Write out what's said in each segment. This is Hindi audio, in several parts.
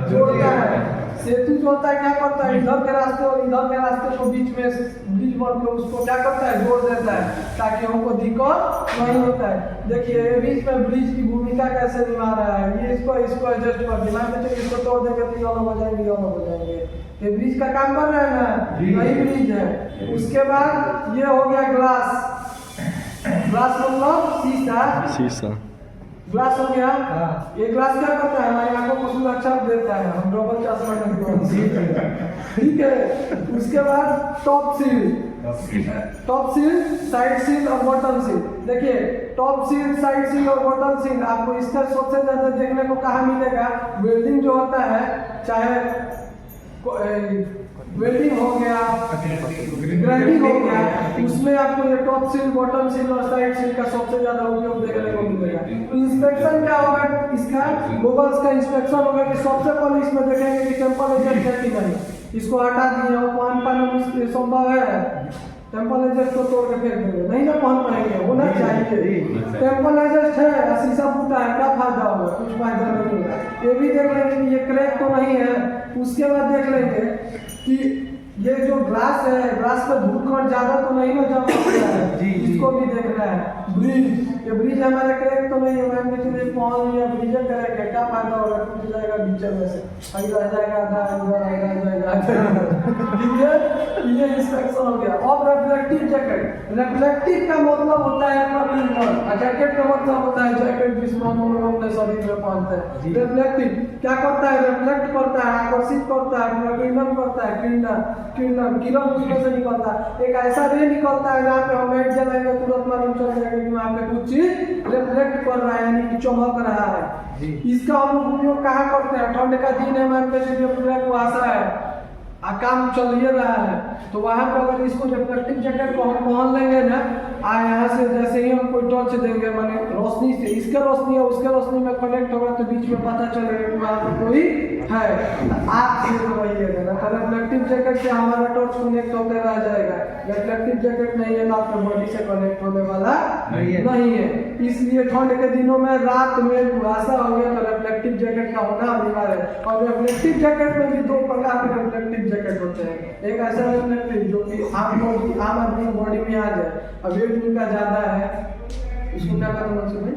जोड़ता है। सेतु जो होता है क्या करता है, इधर के रास्ते और इधर के रास्ते को बीच में ब्रिज बन के उसको क्या करता है, जोड़ देता है ताकि हमको दिक्कत नहीं होता है। देखिए ये बीच में ब्रिज की भूमिका कैसे निभा रहा है, ये इसको एडजस्ट कर दिया, मान के चलिए इसको तोड़ देंगे तो ये अलग हो जाएंगे, ये अलग हो जाएंगे। ये ब्रिज का काम कर रहा है ना, वही ब्रिज है। उसके बाद ये हो गया ग्लास। ग्लास मतलब शीशा। ग्लास हो गया। ये ग्लास क्या करता है, हमारी आंखों को सुरक्षा देता है, हम डबल चश्मा नहीं, ठीक है। उसके बाद टॉप सील, साइड सील और बॉटम सील। देखिए टॉप सील, साइड सील और बॉटम सील आपको इसका सबसे ज्यादा देखने को कहाँ मिलेगा, वेल्डिंग जो होता है, चाहे वेल्डिंग हो गया, ग्राइंडिंग हो गया, उसमें आपको ये टॉप सील, बॉटम सील और साइड सील का सबसे ज्यादा उपयोग देखने को मिलेगा। इंस्पेक्शन क्या होगा इसका, गूगल्स का इंस्पेक्शन होगा कि सबसे पहले इसमें देखेंगे कि टेम्परेचर है कि नहीं। इसको हटा दिए और पहन पाना मुश्किल संभव है, टेम्पल एडजस्ट को तोड़ के फेंक देंगे, नहीं ना पहन पाएंगे, होना चाहिए। टेम्पल एडजस्ट है, शीशा फूटा है, क्या फायदा होगा, कुछ फायदा नहीं होगा। ये भी देख लेंगे कि ये क्रैक तो नहीं है। उसके बाद देख लेंगे कि ये जो ग्लास है, ग्लास पे धूल ज्यादा तो नहीं ना जमा हुआ है, इसको भी देखना है। ब्रिज, ये ब्रिज हमारा क्रैक तो नहीं है, मान के चलिए पहुंच लिया, ब्रिज करेंगे, क्या फायदा होगा, टूट जाएगा बीच में से, अभी रह जाएगा ठीक है। ये इंस्पेक्शन हो गया। अब रिफ्लेक्टिव जैकेट, रिफ्लेक्टिव का मतलब होता है जैकेट का मतलब होता है जैकेट जिसमें हम लोग अपने शरीर में पहनते हैं। रिफ्लेक्टिव क्या करता है, रिफ्लेक्ट करता है, आकर्षित करता है, किरण करता है, किरण उसमें से निकलता है। एक ऐसा रे निकलता है जहाँ पे हम लाइट जलाएंगे तुरंत मालूम चल जाएगा कि वहाँ पे कुछ चीज रिफ्लेक्ट कर रहा है, यानी कि चमक रहा है। इसका हम लोग उपयोग कहाँ करते हैं, ठंड का दिन है, मान के चलिए पूरा कुहासा है, काम चल ही रहा है, तो वहाँ पर अगर इसको रिफ्लेक्टिव जैकेट को हम पहन लेंगे ना, यहाँ से जैसे ही हम कोई टॉर्च देंगे, माने रोशनी से इसके रोशनी और उसके रोशनी में कनेक्ट होगा तो बीच में पता चलेगा कि वहाँ पर कोई है। आप ये समझिएगा ना, तो रिफ्लेक्टिव जैकेट से हमारा टॉर्च कनेक्ट होकर रह जाएगा। रिफ्लेक्टिव जैकेट नहीं है ना, आपके बॉडी से कनेक्ट होने वाला नहीं है। इसलिए ठंड के दिनों में रात में कुहासा हो गया तो रिफ्लेक्टिव जैकेट का होना अनिवार्य है। और रिफ्लेक्टिव जैकेट में भी दो प्रकार के रिफ्लेक्टिव जैकेट होते हैं। एक ऐसा रिफ्लेक्टिव जो कि आम आदमी बॉडी में आ जाए, अब वेट उनका ज्यादा है, उसको क्या करना चाहिए,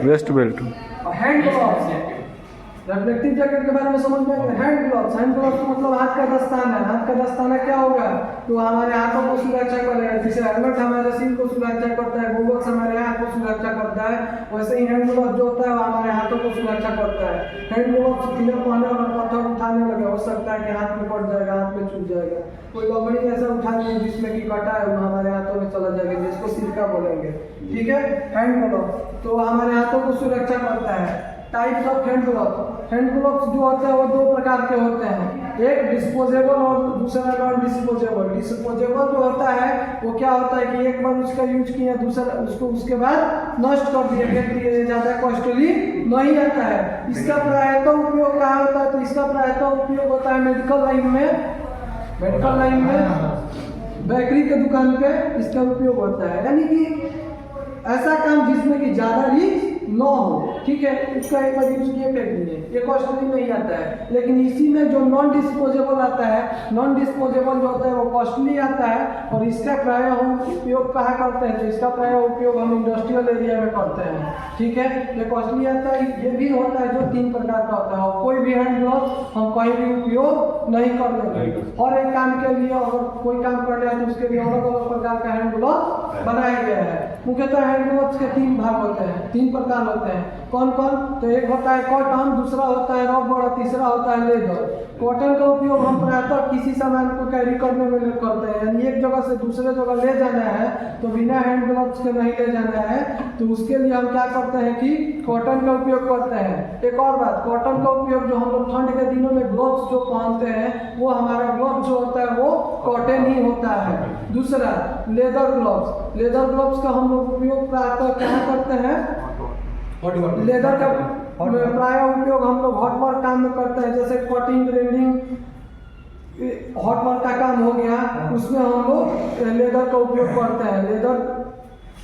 waste belt. Hand gloves, reflective jacket के बारे में समझ में आएगा। हैंड ग्लव्स मतलब हाथ का दस्ताना। हाथ का दस्ताना क्या होगा, तो हमारे हाथों को सुरक्षा करेगा। जैसे हेलमेट हमारे सिर को सुरक्षा करता है, गूगल्स हमारे हाथ को सुरक्षा करता है, वैसे ही हैंड ग्लव्स जो होता है वो हमारे हाथों को सुरक्षा करता है। हैंड ग्लव्स बिना पहने और पत्थर उठाने लगे हो सकता है कि हाथ में कट जाएगा, हाथ में छूट जाएगा। कोई लकड़ी ऐसा उठा लिया जिसमें कि कटा है, वो हमारे हाथों में चला जाएगा, जिसको सिरका बोलेंगे, ठीक है। हैंड ग्लव्स तो हमारे हाथों को सुरक्षा करता है। Types of hand gloves, hand gloves जो होते हैं वो दो प्रकार के होते हैं, एक डिस्पोजेबल और दूसरा नॉन डिस्पोजेबल। डिस्पोजेबल जो होता है वो क्या होता है कि एक बार उसका यूज किया, दूसरा उसको उसके बाद नष्ट कर दिया, फेंक दिया, ज़्यादा कॉस्टली नहीं आता है। इसका प्रायतः उपयोग कहाँ होता है, तो इसका प्रायतः उपयोग होता है मेडिकल लाइन में, बेकरी के दुकान पे इसका उपयोग होता है। यानी कि ऐसा काम जिसमें कि ज़्यादा रिस्क न हो, ठीक है, उसका एक बार यूज किए फेंक दिए, ये कॉस्टली नहीं आता है। लेकिन इसी में जो नॉन डिस्पोजेबल आता है, नॉन डिस्पोजेबल जो होता है वो कॉस्टली आता है, और इसका प्राय हम उपयोग कहाँ करते हैं, तो इसका प्राय उपयोग हम इंडस्ट्रियल एरिया में करते हैं, ठीक है। ये कॉस्टली आता है, ये भी होता है जो 3 प्रकार का होता है, और कोई भी हैंड ग्लव्स हम कहीं भी उपयोग नहीं कर लेंगे। और एक काम के लिए अगर कोई काम कर रहा है तो उसके लिए अलग अलग प्रकार का हैंड ग्लव्स बनाया गया है। मुख्यतः हैंड ग्लव्स के 3 भाग होते हैं, 3 प्रकार होते हैं। कौन कौन, तो एक होता है कॉटन, दूसरा होता है रबर, तीसरा होता है लेदर। कॉटन का उपयोग हम प्रायतः किसी सामान को कैरी करने में करते हैं, यानी एक जगह से दूसरे जगह ले जाना है तो बिना हैंड ग्लव्स के नहीं ले जाना है, तो उसके लिए हम क्या करते हैं कि कॉटन का उपयोग करते हैं। एक और बात, कॉटन का उपयोग जो हम लोग ठंड के दिनों में ग्लव्स जो पहनते हैं वो हमारा ग्लव्स जो होता है वो कॉटन ही होता है। दूसरा लेदर ग्लव्स, लेदर ग्लव्स का हम लोग उपयोग प्रायतः क्या करते हैं, लेदर का प्राय उपयोग हम लोग हॉट वर्क काम में करते हैं, जैसे कटिंग, ग्राइंडिंग, हॉट वर्क का काम हो गया, उसमें हम लोग लेदर का उपयोग करते हैं। लेदर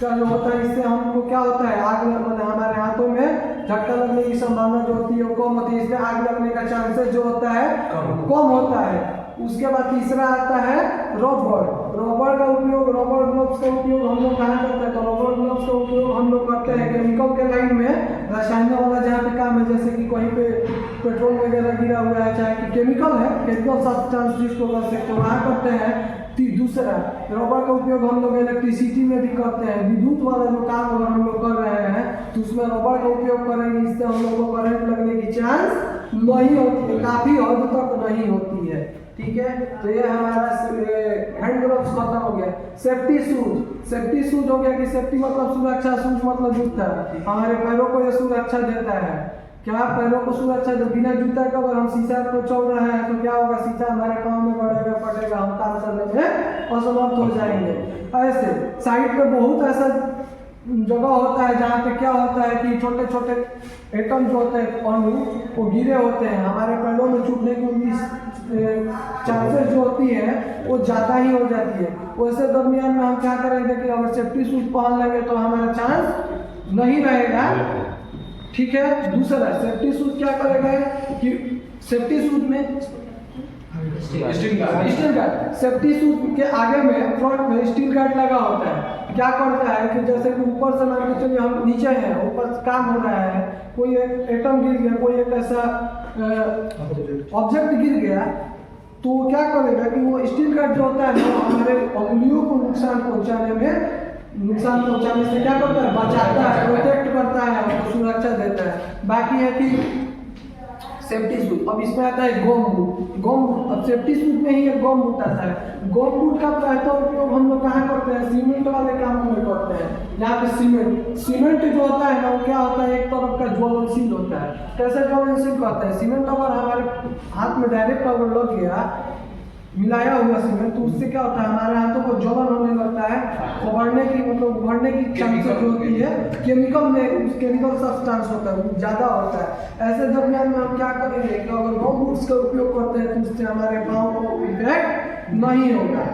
का जो होता है इससे हमको क्या होता है, आग में हमारे हाथों में झटका लगने की संभावना जो होती है वो कम होती है, इसमें आग लगने का चांसेस जो होता है कम होता है। उसके बाद तीसरा आता है रबर। रबर का उपयोग, रबर ग्लोव्स का उपयोग हम लोग कहाँ करते हैं, तो रबर ग्लोव्स का उपयोग हम लोग करते हैं केमिकल के लाइन में, रसायनों वाला जहाँ पे काम है, जैसे कि कहीं पे पेट्रोल वगैरह गिरा हुआ है, चाहे कि केमिकल है, केमिकल सब्सटेंस जिसको कर सकते हैं वहाँ करते हैं। दूसरा रबर का उपयोग हम लोग इलेक्ट्रिसिटी में भी करते हैं, विद्युत वाला जो काम अगर हम लोग कर रहे हैं तो उसमें रबर का उपयोग करेंगे, इससे हम लोग को करंट लगने की चांस नहीं होती है, काफी हद तक नहीं होती है। ठीक है, तो ये हमारा हैंड ग्लोव्स खत्म हो गया। सेफ्टी शूज, सेफ्टी शूज हो गया कि सेफ्टी मतलब सुरक्षा, शूज मतलब जूता, हमारे पैरों को ये सुरक्षा देता है। क्या पैरों को सुरक्षा दे, बिना जूता के अगर हम शीशा को चल रहे हैं तो क्या होगा, शीशा हमारे पाँव में पड़ेगा, हम काम करने में असमर्थ हो जाएंगे। ऐसे साइड पे बहुत ऐसा जगह होता है जहाँ पे क्या होता है कि छोटे छोटे एटम जो होते हैं अणु वो गिरे होते हैं, हमारे पैरों में छूटने की उनकी चांसेस जो होती है वो ज़्यादा ही हो जाती है। वैसे दरमियान में हम क्या करेंगे कि अगर सेफ्टी शूज पहन लेंगे तो हमारा चांस नहीं रहेगा। ठीक है, दूसरा सेफ्टी शूज क्या करेगा कि सेफ्टी शूज में स्टील गार्ड, सेफ्टी शूज के आगे में फ्रंट में स्टील गार्ड लगा होता है। क्या करता है कि जैसे कि ऊपर से मान के चलिए हम नीचे हैं, ऊपर काम हो रहा है, कोई एक एटम गिर गया, कोई एक ऐसा ऑब्जेक्ट गिर गया, तो क्या करेगा कि वो स्टील गार्ड जो होता है वो हमारे उंगलियों को नुकसान पहुंचाने से क्या करता है, बचाता है, प्रोटेक्ट करता है, उसको सुरक्षा देता है। बाकी है कि सेफ्टी सूट, अब इसमें आता है गम बूट। अब सेफ्टी सूट में ही एक गम बूट आता है। गम बूट का पहला उपयोग हम लोग कहाँ करते हैं, सीमेंट वाले काम में करते हैं। यहाँ पे सीमेंट जो होता है ना वो क्या होता है, एक तरफ का ज्वलनशील होता है। कैसे ज्वलनशील करते हैं, सीमेंट अगर हमारे हाथ में डायरेक्ट अगर लग गया, मिलाया हुआ सीमेंट, तो उससे क्या होता है, हमारे हाथों को जलन होने लगता है, उभरने की चांसेस जो होती है, केमिकल सब्सटेंस होता है वो ज़्यादा होता है। ऐसे दरमियान में हम क्या करेंगे कि अगर गम बूट्स का उपयोग करते हैं तो उससे हमारे पाँव को इफेक्ट नहीं होगा।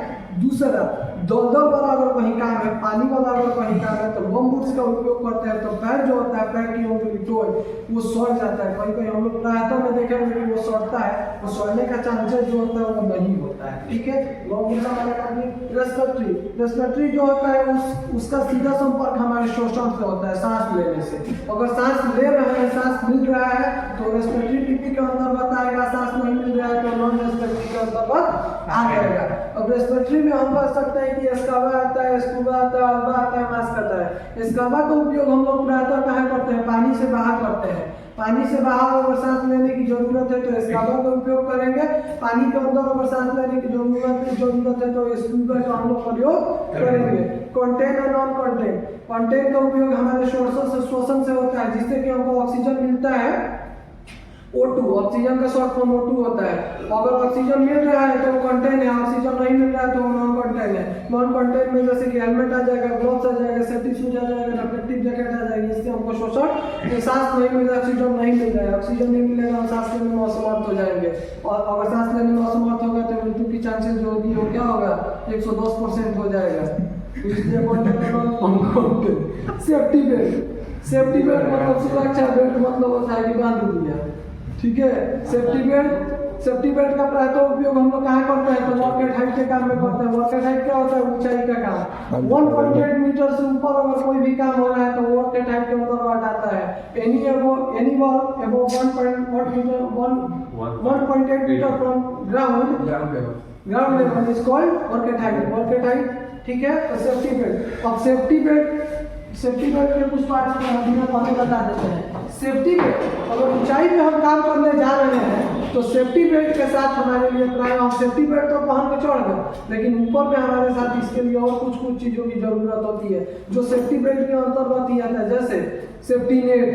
दूसरा दलदल वाला अगर कहीं काम है, पानी वाला अगर कहीं काम है, तो गम बूट्स का उपयोग करते हैं तो पैर जो होता है, पैर की उंगली टोए वो सड़ जाता है। कहीं हम लोग प्रायतः में देखेंगे कि वो सड़ता है, वो सड़ने का चांसेस जो होता है वो नहीं होता है। ठीक है, रेस्पिरेटरी जो होता है उसका सीधा संपर्क हमारे श्वसन से होता है, सांस लेने से। अगर सांस ले रहे हैं, सांस मिल रहा है तो रेस्पिरेटरी टिपी के अंतर्गत आएगा, सांस नहीं मिल रहा है तो नॉन रेस्पिरेटरी के अंतर्गत आ जाएगा। अब रेस्पिरेटरी में हम कह सकते हैं कि एस्कावा आता है, स्कूबा आता है, अल्बा आता है, मास्क आता है। एस्कावा का उपयोग हम लोग प्रायतः कहाँ करते हैं, पानी से बाहर करते हैं। पानी से बाहर अगर सांस लेने की जरूरत है तो एस्कावा का उपयोग करेंगे, पानी के अंदर अगर सांस लेने की जरूरत है तो स्कूबा का हम लोग प्रयोग करेंगे। कंटेन और नॉन कंटेन, कंटेन का उपयोग हमारे श्वसन से होता है, जिससे कि हमको ऑक्सीजन मिलता है, O2, ऑक्सीजन का शॉर्ट फॉर्म O2 होता है। अगर ऑक्सीजन मिल रहा है तो वो कंटेन है, ऑक्सीजन नहीं मिल रहा है तो वो नॉन कंटेन है। नॉन कंटेन में जैसे कि हेलमेट आ जाएगा, ग्लव्स आ जाएगा, सेफ्टी शूज आ जाएगा, रिफ्लेक्टिव जैकेट आ जाएगी, इससे हमको शोषण, सांस नहीं मिल रहा, ऑक्सीजन नहीं मिल रहा है, ऑक्सीजन नहीं मिलेगा, हम सांस लेने में असमर्थ हो जाएंगे। और अगर सांस लेने में असमर्थ होगा तो मृत्यु की चांसेस जो होगी वो क्या होगा, 110% हो जाएगा। इसलिए सेफ्टी बेल्ट मतलब सुरक्षा बेल्ट मतलब होता है कि बांध दिया। ठीक है, सेफ्टी बेल्ट का प्रायः उपयोग हम लोग कहाँ करते हैं, तो वर्केट हाइट के काम में करते हैं। वर्केट हाइट क्या होता है, ऊंचाई का काम। 1.8 मीटर से ऊपर अगर कोई भी काम हो रहा है तो वर्केट हाइट के अंतर्गत आता है। Any work above 1.8 metre from ground level is called work at height. ठीक है, तो सेफ्टी बेल्ट। अब सेफ्टी बेल्ट के कुछ पार्ट्स हम बता देते हैं। सेफ्टी बेल्ट अगर ऊंचाई पे हम काम करने जा रहे हैं तो सेफ्टी बेल्ट के साथ हमारे लिए प्राय हम सेफ्टी बेल्ट तो पहन के चढ़ गए, लेकिन ऊपर में हमारे साथ इसके लिए और कुछ चीज़ों की जरूरत होती है जो सेफ्टी बेल्ट के अंतर्गत ही आता है। जैसे सेफ्टी नेट,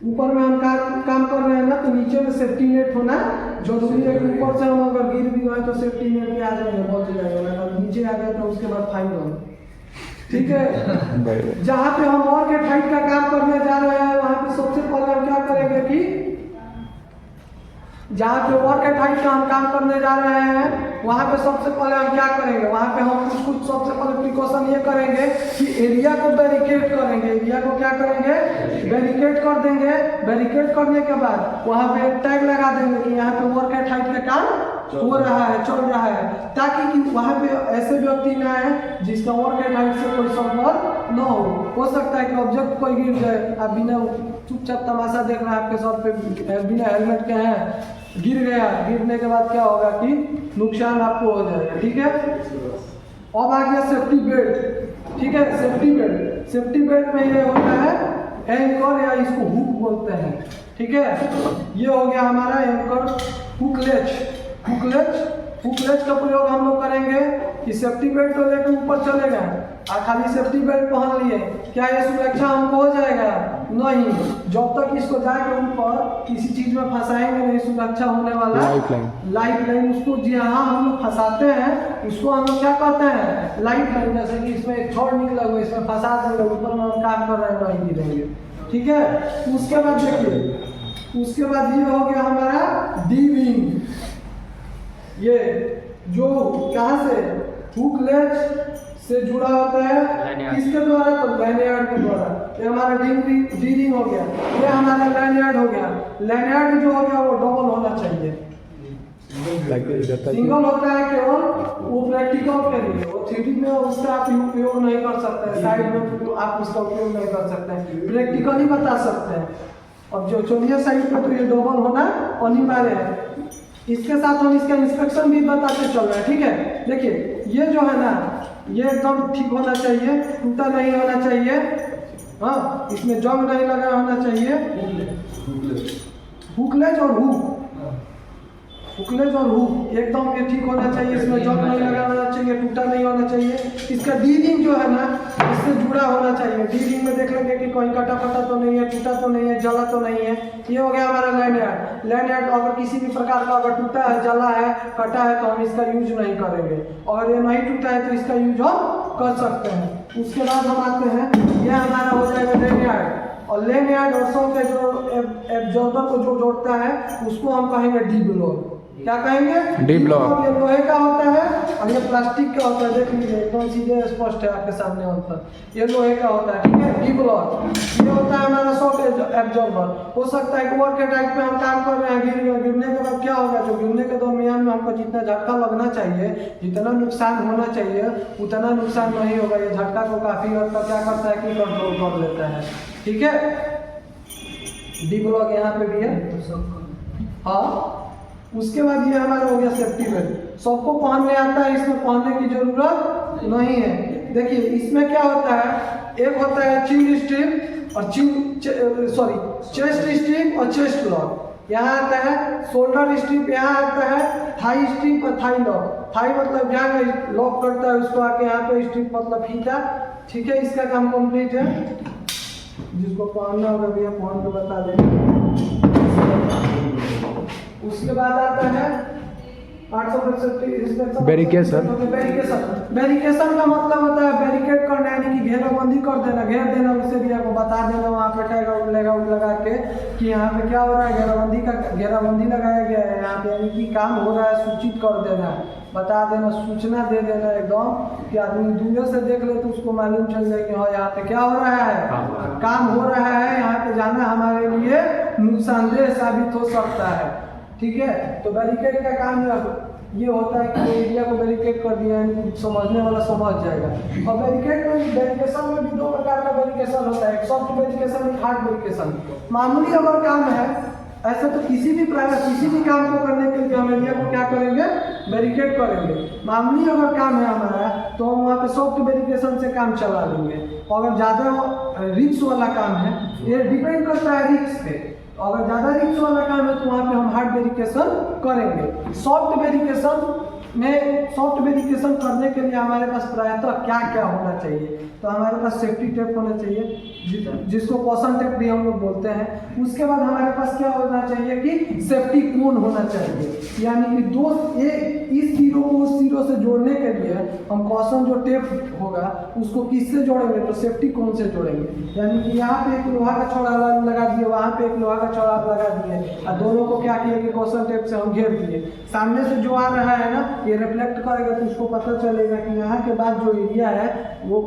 ऊपर में हम काम कर रहे हैं ना, तो नीचे में सेफ्टी नेट होना जरूरी है। ऊपर से हम अगर गिर भी गए तो सेफ्टी नेट पे आ जाएंगे, बच जाएंगे। अगर नीचे आ गए तो उसके बाद फाइन होगा। ठीक है, जहाँ पे हम वर्केट हाइट का काम करने जा रहे हैं वहाँ पे सबसे पहले हम क्या करेंगे कि जहाँ पे वर्क एट हाइट का हम काम करने जा रहे हैं वहाँ पे सबसे पहले हम क्या करेंगे, वहाँ पे हम कुछ सबसे पहले प्रिकॉशन ये करेंगे कि एरिया को बैरिकेड करेंगे। एरिया को क्या करेंगे, बैरिकेड कर देंगे। बैरिकेड करने के बाद वहाँ पे टैग लगा देंगे कि यहाँ पे वर्क एट हाइट का काम हो रहा है, चल रहा है, ताकि कि वहाँ पे ऐसे व्यक्ति न आए जिसका वर्क एट हाइट से कोई संपर्क न हो सकता है कि ऑब्जेक्ट कोई गिर जाए, आप बिना चुपचाप तमाशा देख रहे हैं, आपके सर पे बिना हेलमेट के हैं, गिर गया, गिरने के बाद क्या होगा कि नुकसान आपको हो जाएगा। ठीक है, अब आ गया सेफ्टी बेल्ट। ठीक है, सेफ्टी बेल्ट, सेफ्टी बेल्ट में ये होता है एंकर या इसको हुक बोलते हैं। ठीक है, ये हो गया हमारा एंकर। हुकलेज, हुकलेज का प्रयोग हम लोग करेंगे कि सेफ्टी बेल्ट तो लेकर ऊपर चलेगा और खाली सेफ्टी बेल्ट पहन लिए, क्या ये सुरक्षा हमको हो जाएगा? नहीं, जब तक इसको जाके ऊपर किसी चीज में फंसाएंगे नहीं, सुरक्षा होने वाला लाइफ लाइन उसको जहाँ हम लोग फंसाते हैं उसको हम लोग क्या कहते हैं, लाइफ लाइन। जैसे कि इसमें एक छोड़ निकला हुआ, इसमें फंसा देंगे, ऊपर में हम काम कर रहे हैं, नहीं गिरेंगे। ठीक है, उसके बाद देखिए, उसके बाद ये हो गया हमारा डी विंग। ये जो कहाँ से, हुकलेज से जुड़ा होता है, किसके द्वारा? तो लैनियार्ड के द्वारा। ये हमारा डी रिंग हो गया, ये हमारा लैनियार्ड हो गया। लैनियार्ड जो हो गया वो डबल होना चाहिए, सिंगल होता है केवल वो प्रैक्टिकल के लिए, वो थ्योरी में उसका आप उपयोग नहीं कर सकते हैं, साइड में आप उसका उपयोग नहीं कर सकते हैं, प्रैक्टिकली बता सकते हैं। अब जो चलिए साइड पे तो ये डबल होना अनिवार्य है। इसके साथ हम इसका इंस्ट्रक्शन भी बताते चल रहे हैं। ठीक है, देखिए ये जो है ना, ये एकदम ठीक होना चाहिए, टूटा नहीं होना चाहिए, हाँ, इसमें जंग नहीं लगा होना चाहिए। हुकलेज और हुक, हुकलेज और हुक एकदम ये ठीक होना चाहिए, इसमें जंग नहीं लगा होना चाहिए, टूटा नहीं होना चाहिए। इसका डी रिंग जो है ना, इससे जुड़ा होना चाहिए। डी रिंग में देख लेंगे कि कोई कटा फटा तो नहीं है, टूटा तो नहीं है, जला तो नहीं है। ये हो गया हमारा लैनियार्ड। लैनियार्ड अगर किसी भी प्रकार का अगर टूटा है, जला है, कटा है तो हम इसका यूज नहीं करेंगे। अगर ये नहीं टूटा है तो इसका यूज हम कर सकते हैं। उसके बाद हम आते हैं, यह हमारा हो जाएगा लैनियार्ड। और लैनियार्ड और सौ के जो एब्जॉर्बर को जो जोड़ता है उसको हम कहेंगे डी ब्लॉक। क्या कहेंगे? D block. ये लोहे का होता है और ये प्लास्टिक का होता है, देख लीजिए एकदम सीधे स्पष्ट है आपके सामने होता है, ये लोहे का होता है। ठीक है, डी ब्लॉक ये होता है हमारा शॉक एब्जॉर्बर। हो सकता है कि वर्क के टाइप पे हम काम कर रहे हैं, गिरने के बाद क्या होगा, जो गिरने के दरमियान में हमको जितना झटका लगना चाहिए, जितना नुकसान होना चाहिए उतना नुकसान नहीं होगा। ये झटका को काफी हद तक क्या करता है कि कंट्रोल कर लेता है। ठीक है, डी ब्लॉक यहाँ पे भी है। हाँ, उसके बाद ये हमारा हो गया सेफ्टी बेल्ट। सबको पहनने आता है, इसमें पहनने की जरूरत नहीं है। देखिए इसमें क्या होता है, एक होता है चिन स्ट्रिप और चेस्ट स्ट्रिप और चेस्ट लॉक। यहाँ आता है शोल्डर स्ट्रिप, यहाँ आता है थाई स्ट्रिप और थाई लॉक। थाई मतलब यहाँ लॉक करता है उसको आके, यहाँ पे स्ट्रिप मतलब फीता। ठीक है, इसका काम कंप्लीट है। जिसको पहनना होगा भैया पहन के बता देंगे। उसके बाद आता है बैरिकेशन। बैरिकेशन का मतलब होता है बैरिकेड करना, यानी कि घेराबंदी कर देना, घेर देना। उसे भी आपको बता देना वहाँ पे टैग लगा के कि यहाँ पे क्या हो रहा है, घेराबंदी लगाया गया है यहाँ पे, यानी कि काम हो रहा है, सूचित कर देना, बता देना, सूचना दे देना एकदम कि आदमी दूर से देख ले तो उसको मालूम चल जाए कि हाँ यहाँ पे क्या हो रहा है, काम हो रहा है, यहाँ पे जाना हमारे लिए नुकसानदेह साबित हो सकता है। ठीक है, तो बैरिकेड का काम ये होता है कि एरिया को बैरिकेड कर दिया, यानी समझने वाला समझ जाएगा। और बैरिकेशन में भी दो प्रकार का बैरिकेशन होता है, एक सॉफ्ट बैरिकेशन, एक हार्ड बैरिकेशन। मामूली अगर काम है, ऐसा तो किसी भी काम को करने के लिए हम एरिया को क्या करेंगे, बैरिकेड करेंगे। मामूली अगर काम है हमारा तो हम वहाँ पे सॉफ्ट बैरिकेशन से काम चला लेंगे। अगर ज़्यादा रिस्क वाला काम है, ये डिपेंड करता है रिस्क पे, अगर ज़्यादा रिस्क वाला काम है तो वहाँ पे हम हार्ड बैरिकेशन करेंगे। सॉफ्ट बैरिकेशन में सॉफ्ट वेरिफिकेशन करने के लिए हमारे पास प्रायतः क्या क्या होना चाहिए? तो हमारे पास सेफ्टी टेप होना चाहिए, जिसको कॉशन टेप भी हम लोग बोलते हैं। उसके बाद हमारे पास क्या होना चाहिए कि सेफ्टी कोन होना चाहिए, यानी कि दो इस सिरों को उस सिरों से जोड़ने के लिए हम कॉशन जो टेप होगा उसको किससे जोड़ेंगे? तो सेफ्टी कोन से जोड़ेंगे। यानी कि यहाँ पे एक लोहा का छड़ा लगा दिए, वहाँ पे एक लोहा का छड़ा लगा दिए और दोनों को क्या किया कि कॉशन टेप से हम घेर दिए। सामने से जो आ रहा है ना, ये रिफ्लेक्ट करेगा तो उसको पता चलेगा कि यहाँ के बाद जो एरिया है वो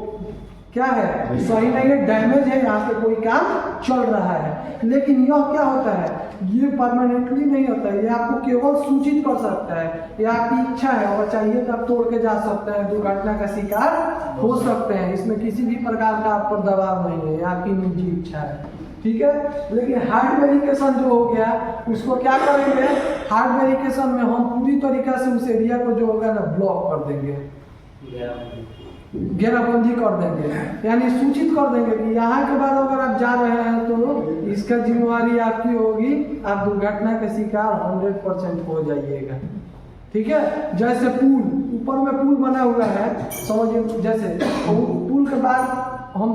क्या है, सही नहीं है, डैमेज है, यहाँ पे कोई काम चल रहा है। लेकिन यह क्या होता है, ये परमानेंटली नहीं होता है, ये आपको केवल सूचित कर सकता है। ये आपकी इच्छा है, अगर चाहिए तो आप तोड़ के जा सकते हैं, दुर्घटना का शिकार हो सकते हैं। इसमें किसी भी प्रकार का आप पर दबाव नहीं है, ये आपकी निजी इच्छा है, ठीक है। लेकिन हार्ड वेरिफिकेशन जो हो गया उसको क्या करेंगे? हार्ड वेरिफिकेशन में हम पूरी तरीके से उस एरिया को जो होगा ना ब्लॉक कर देंगे, घेराबंदी कर देंगे, यानी सूचित कर देंगे कि यहाँ के बाद अगर आप जा रहे हैं तो इसका जिम्मेवारी आपकी होगी, आप दुर्घटना का शिकार 100% हो जाइएगा, ठीक है। जैसे पुल, ऊपर में पुल बना हुआ है, समझिए, जैसे पुल के बाद हम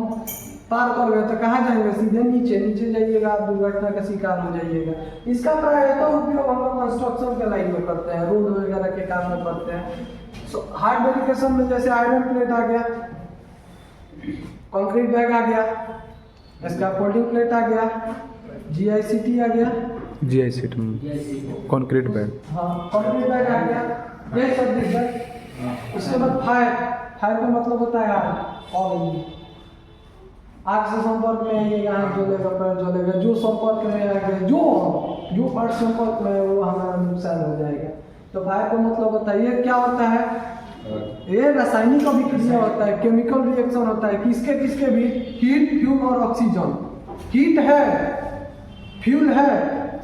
पार कर गए तो कहाँ जाएंगे? सीधे नीचे जाइएगा, आप दुर्घटना का शिकार हो जाइएगा। इसका प्रायः उपयोग हम लोग कंस्ट्रक्शन के लाइन में करते हैं, रोड वगैरह के काम में करते हैं। हार्ड वेरिफिकेशन में जैसे आयरन प्लेट आ गया, कंक्रीट बैग आ गया, स्कैफोल्डिंग प्लेट आ गया, GICT आ गया, कंक्रीट बैग, हाँ कंक्रीट बैग आ गया, ये सब दिख गया। उसके बाद फायर का मतलब होता है आग। आग से संपर्क में आइएगा, आग जलेगा, पैर जलेगा, जो संपर्क में आएगा, जो पार्ट संपर्क में है वो हमारा नुकसान हो जाएगा। तो फायर का मतलब होता है, ये क्या होता है? ये रासायनिक अभिक्रिया होता है, केमिकल रिएक्शन होता है। किसके भी? हीट, फ्यूल और ऑक्सीजन। हीट है, फ्यूल है,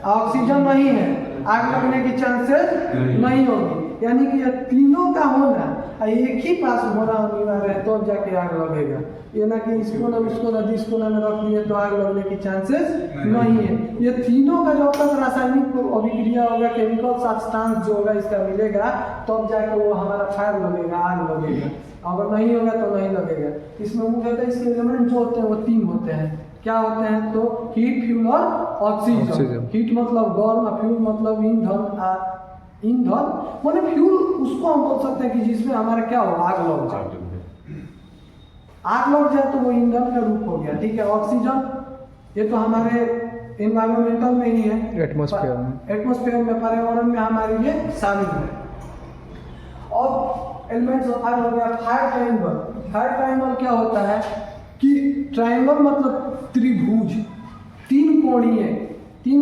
ऑक्सीजन नहीं है, आग लगने की चांसेस नहीं होगी। यानी कि ये तीनों का होना एक ही पास होना अनिवार्य है, तो जाके आग लगेगा। ये ना कि इसको ना उसको ना जिसको ना रख दिए तो आग लगने की चांसेस नहीं है। ये तीनों का जब तक रासायनिक अभिक्रिया होगा, केमिकल सब्सटेंस जो होगा इसका मिलेगा, तब जाके वो हमारा फायर लगेगा, आग लगेगा। अगर नहीं होगा तो नहीं लगेगा। इसमें मुख्यतः इसके एलिमेंट जो होते हैं वो 3 होते हैं। क्या होते हैं? तो हीट, फ्यूल और ऑक्सीजन। हीट मतलब गर्म, फ्यूल मतलब ईंधन। माने फ्यूल उसको हम बोल सकते हैं कि जिसमें हमारा क्या हो, आग लग जाए। आग लग जाए तो वो ईंधन का रूप हो गया, ठीक है। ऑक्सीजन ये तो हमारे एनवायरमेंटल में ही है, एटमॉस्फेयर में, पर्यावरण में हमारे लिए शामिल है। और एलिमेंट्स ऑफ फायर हो गया फायर ट्रायंगल। फायर ट्रायंगल क्या होता है कि ट्रायंगल मतलब त्रिभुज, तीन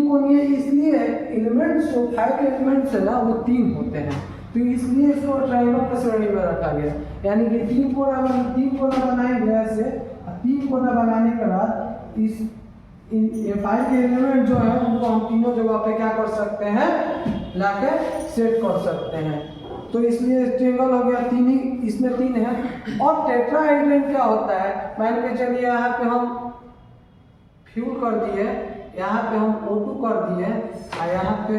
कोणीय इसलिए एलिमेंट्स जो फायर के एलिमेंट्स है ना वो 3 होते हैं, तो इसलिए इसको ट्रायंगल की श्रेणी में रखा गया। यानी कि 3 कोना बनाएंगे ऐसे, 3 कोना बनाने के बाद इस फायर के एलिमेंट जो है उनको हम तीनों जगह पे क्या कर सकते हैं, लाके सेट कर सकते हैं। तो इसलिए ट्रायंगल हो गया 3 ही, इसमें 3 है। और टेट्राहेड्रन क्या होता है? मान के चलिए यहाँ पे हम फ्यूल कर दिए, यहाँ पे हम O2 कर दिए और यहाँ पे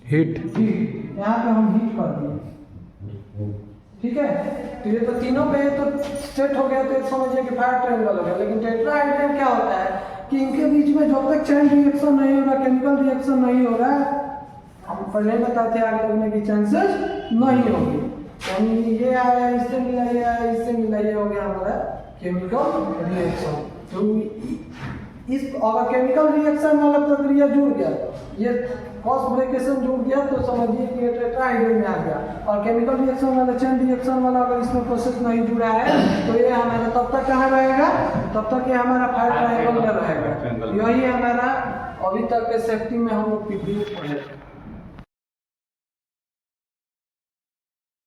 हीट, यहाँ पे हम हीट कर दिए, ठीक है। तो ये तो तीनों पे तो सेट हो गया, तो समझिए कि फायर ट्रायंगल हो गया। लेकिन टेट्राहेड्रन क्या होता है कि इनके बीच में जब तक चेन रिएक्शन नहीं होगा, केमिकल रिएक्शन नहीं होगा, हम पहले बताते हैं आग लगने की चांसेस नहीं होगी। यानी ये आया इससे मिला, ये आया इससे मिला, ये हो गया हमारा केमिकल रिएक्शन। तो इस अगर केमिकल रिएक्शन वाला प्रक्रिया जुड़ गया, ये क्रॉस ब्रेकेशन जुड़ गया, तो समझिए कि ये टेट्राहेड्रन में आ गया। और केमिकल रिएक्शन वाला, चेन रिएक्शन वाला अगर इसमें प्रोसेस नहीं जुड़ा है तो ये हमारा तब तक कहाँ रहेगा, तब तक ये हमारा फायर ट्रायंगल में रहेगा। यही हमारा अभी तक के सेफ्टी में हम लोग पढ़े।